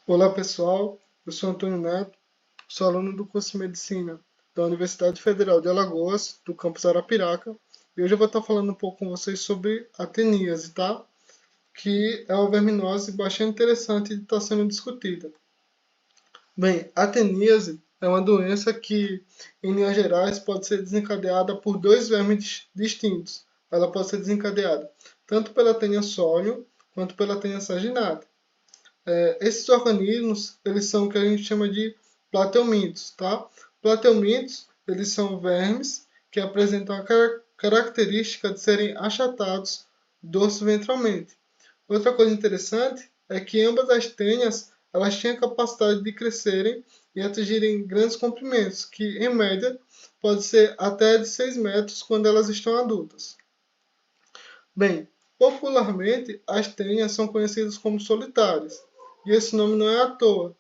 Olá pessoal, eu sou Antônio Neto, sou aluno do curso de Medicina da Universidade Federal de Alagoas, do campus Arapiraca, e hoje eu vou estar falando um pouco com vocês sobre a teníase, tá? Que é uma verminose bastante interessante de estar sendo discutida. Bem, a teníase é uma doença que, em linhas gerais, pode ser desencadeada por dois vermes distintos. Ela pode ser desencadeada tanto pela tenia solium quanto pela tenia saginata. Esses organismos, eles são o que a gente chama de plateumintos, tá? Plateumintos, eles são vermes que apresentam a característica de serem achatados dorso-ventralmente. Outra coisa interessante é que ambas as tênias, elas têm a capacidade de crescerem e atingirem grandes comprimentos, que em média pode ser até de 6 metros quando elas estão adultas. Bem, popularmente as tênias são conhecidas como solitárias, e esse nome não é à toa,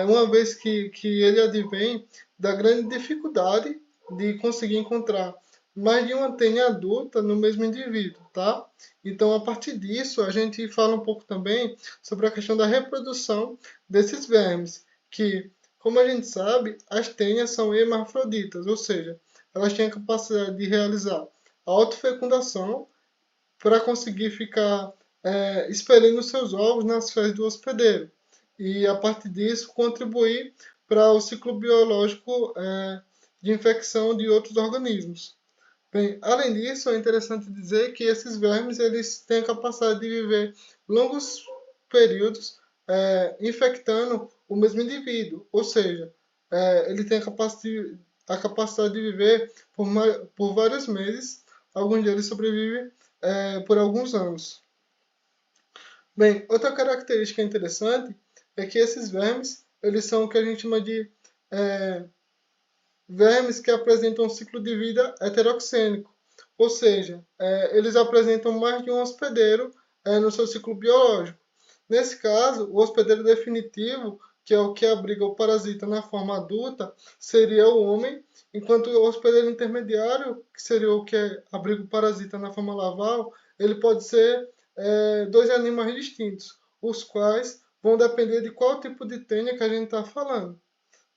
uma vez que ele advém da grande dificuldade de conseguir encontrar mais de uma tênia adulta no mesmo indivíduo, tá? Então, a partir disso, a gente fala um pouco também sobre a questão da reprodução desses vermes, que, como a gente sabe, as tênias são hermafroditas, ou seja, elas têm a capacidade de realizar a autofecundação para conseguir ficar expelindo seus ovos nas fezes do hospedeiro e, a partir disso, contribuir para o ciclo biológico de infecção de outros organismos. Bem, além disso, é interessante dizer que esses vermes eles têm a capacidade de viver longos períodos infectando o mesmo indivíduo, ou seja, ele tem a capacidade de viver por vários meses, alguns deles sobrevivem por alguns anos. Bem, outra característica interessante é que esses vermes eles são o que a gente chama de é, vermes que apresentam um ciclo de vida heteroxênico, ou seja, eles apresentam mais de um hospedeiro no seu ciclo biológico. Nesse caso, o hospedeiro definitivo, que é o que abriga o parasita na forma adulta, seria o homem, enquanto o hospedeiro intermediário, que seria o que abriga o parasita na forma larval, ele pode ser dois animais distintos, os quais vão depender de qual tipo de tênia que a gente está falando.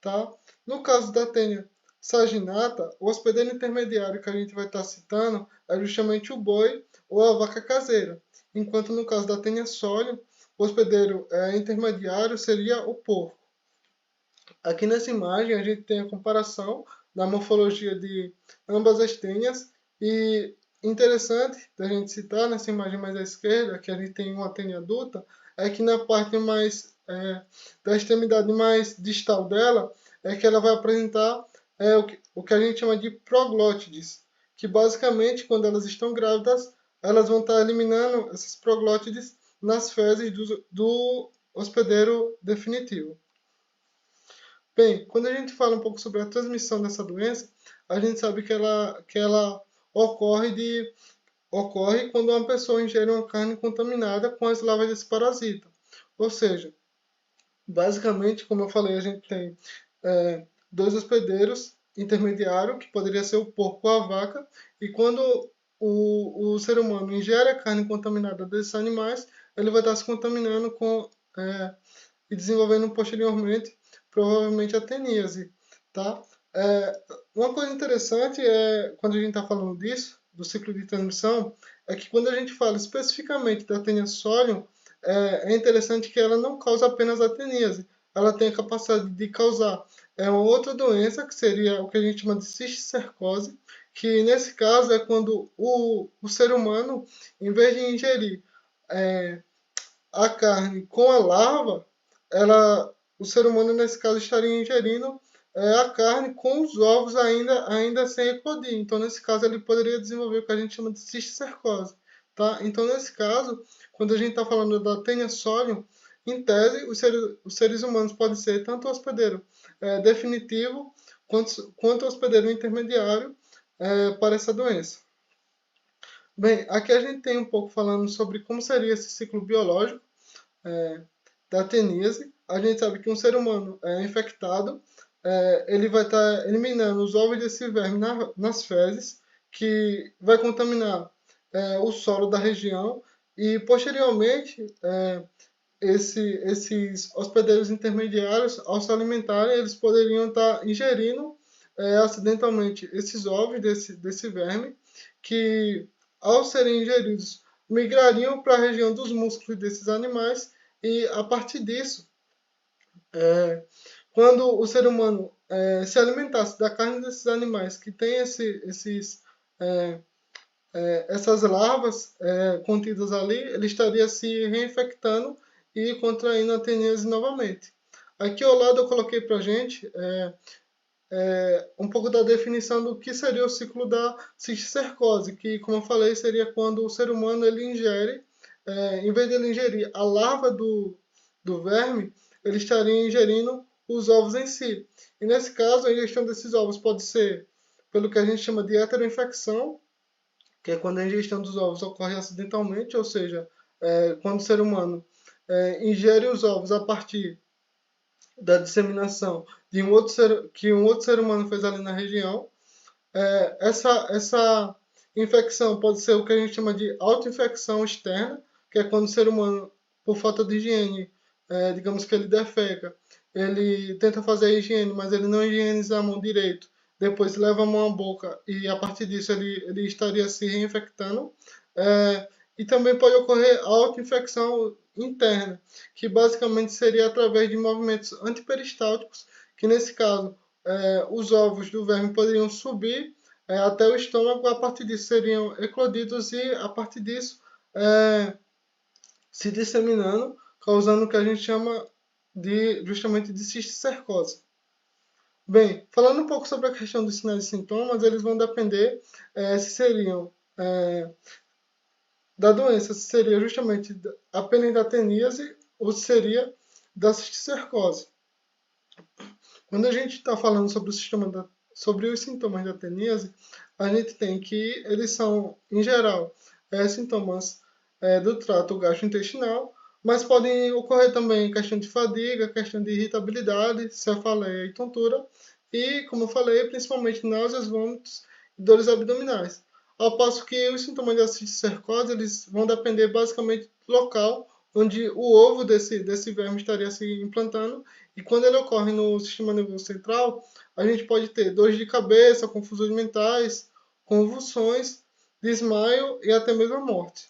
Tá? No caso da tênia saginata, o hospedeiro intermediário que a gente vai estar citando é justamente o boi ou a vaca caseira, enquanto no caso da tênia solium, o hospedeiro intermediário seria o porco. Aqui nessa imagem a gente tem a comparação da morfologia de ambas as tênias e interessante da gente citar nessa imagem mais à esquerda, que a gente tem uma tênia adulta, é que na parte mais da extremidade mais distal dela é que ela vai apresentar o que a gente chama de proglótides, que basicamente quando elas estão grávidas elas vão estar eliminando essas proglótides nas fezes do hospedeiro definitivo. Bem, quando a gente fala um pouco sobre a transmissão dessa doença, a gente sabe que ela ocorre quando uma pessoa ingere uma carne contaminada com as larvas desse parasita. Ou seja, basicamente, como eu falei, a gente tem dois hospedeiros intermediários, que poderia ser o porco ou a vaca, e quando o ser humano ingere a carne contaminada desses animais, ele vai estar se contaminando e desenvolvendo posteriormente, provavelmente, a teníase, tá? É, uma coisa interessante quando a gente está falando disso, do ciclo de transmissão, é que quando a gente fala especificamente da tenia solium, é interessante que ela não causa apenas a teníase, ela tem a capacidade de causar uma outra doença, que seria o que a gente chama de cisticercose, que nesse caso é quando o ser humano, em vez de ingerir a carne com a larva, o ser humano nesse caso estaria ingerindo a carne com os ovos ainda sem eclodir. Então, nesse caso, ele poderia desenvolver o que a gente chama de cisticercose. Tá? Então, nesse caso, quando a gente está falando da tênia solium, em tese, os seres humanos podem ser tanto hospedeiro definitivo quanto hospedeiro intermediário para essa doença. Bem, aqui a gente tem um pouco falando sobre como seria esse ciclo biológico da teníase. A gente sabe que um ser humano infectado, ele vai estar eliminando os ovos desse verme nas fezes, que vai contaminar o solo da região e, posteriormente, esses hospedeiros intermediários, ao se alimentarem, eles poderiam estar ingerindo acidentalmente esses ovos desse verme, que ao serem ingeridos migrariam para a região dos músculos desses animais e a partir disso, quando o ser humano se alimentasse da carne desses animais que tem essas larvas contidas ali, ele estaria se reinfectando e contraindo a teníase novamente. Aqui ao lado eu coloquei para a gente um pouco da definição do que seria o ciclo da cisticercose, que, como eu falei, seria quando o ser humano ele ingere, em vez de ele ingerir a larva do verme, ele estaria ingerindo os ovos em si. E nesse caso, a ingestão desses ovos pode ser pelo que a gente chama de heteroinfecção, que é quando a ingestão dos ovos ocorre acidentalmente, ou seja, quando o ser humano ingere os ovos a partir da disseminação de que um outro ser humano fez ali na região. Essa infecção pode ser o que a gente chama de autoinfecção externa, que é quando o ser humano, por falta de higiene, digamos que ele defeca, ele tenta fazer a higiene, mas ele não higieniza a mão direito, depois leva a mão à boca e a partir disso ele estaria se reinfectando. E também pode ocorrer autoinfecção interna, que basicamente seria através de movimentos antiperistálticos, que nesse caso os ovos do verme poderiam subir até o estômago, a partir disso seriam eclodidos e a partir disso se disseminando, causando o que a gente chama justamente de cisticercose. Bem, falando um pouco sobre a questão dos sinais e sintomas, eles vão depender se seriam da doença, se seria justamente apenas da teníase ou se seria da cisticercose. Quando a gente está falando sobre os sintomas da teníase, a gente tem que eles são, em geral, sintomas do trato gastrointestinal, mas podem ocorrer também questão de fadiga, questão de irritabilidade, cefaleia e tontura, e, como eu falei, principalmente náuseas, vômitos e dores abdominais. Ao passo que os sintomas da cisticercose eles vão depender basicamente do local onde o ovo desse verme estaria se implantando, e quando ele ocorre no sistema nervoso central, a gente pode ter dores de cabeça, confusões mentais, convulsões, desmaio e até mesmo a morte.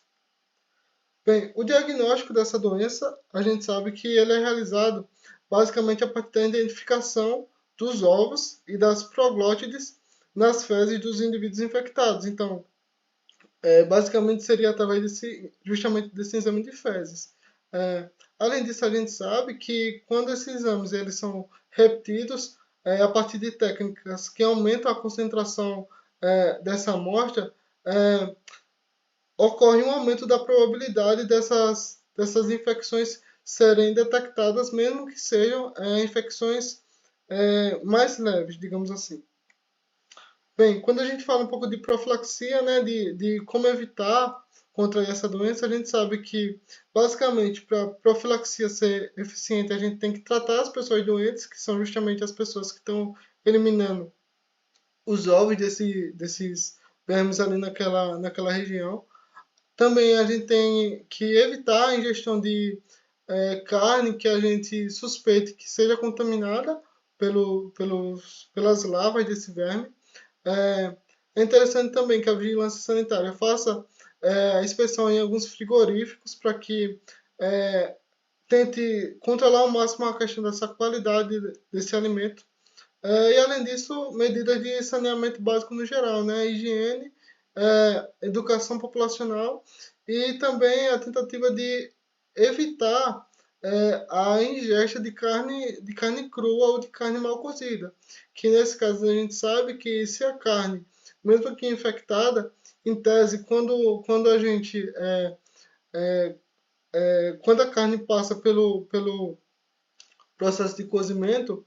Bem, o diagnóstico dessa doença, a gente sabe que ele é realizado basicamente a partir da identificação dos ovos e das proglótides nas fezes dos indivíduos infectados. Então, basicamente seria através justamente desse exame de fezes. Além disso, a gente sabe que quando esses exames eles são repetidos a partir de técnicas que aumentam a concentração dessa amostra, ocorre um aumento da probabilidade dessas infecções serem detectadas, mesmo que sejam infecções mais leves, digamos assim. Bem, quando a gente fala um pouco de profilaxia, né, de como evitar contrair essa doença, a gente sabe que, basicamente, para a profilaxia ser eficiente, a gente tem que tratar as pessoas doentes, que são justamente as pessoas que estão eliminando os ovos desses vermes ali naquela região. Também a gente tem que evitar a ingestão de carne que a gente suspeite que seja contaminada pelas larvas desse verme. É interessante também que a vigilância sanitária faça a inspeção em alguns frigoríficos para que tente controlar ao máximo a questão dessa qualidade desse alimento. E além disso, medidas de saneamento básico no geral, né? Higiene, educação populacional e também a tentativa de evitar a ingesta de carne crua ou de carne mal cozida, que nesse caso a gente sabe que se a carne, mesmo que infectada, em tese, quando a gente quando a carne passa pelo processo de cozimento,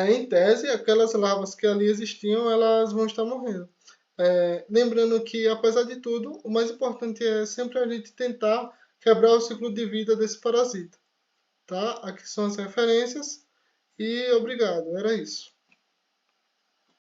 em tese, aquelas larvas que ali existiam, elas vão estar morrendo. Lembrando que, apesar de tudo, o mais importante é sempre a gente tentar quebrar o ciclo de vida desse parasita. Tá? Aqui são as referências e obrigado, era isso.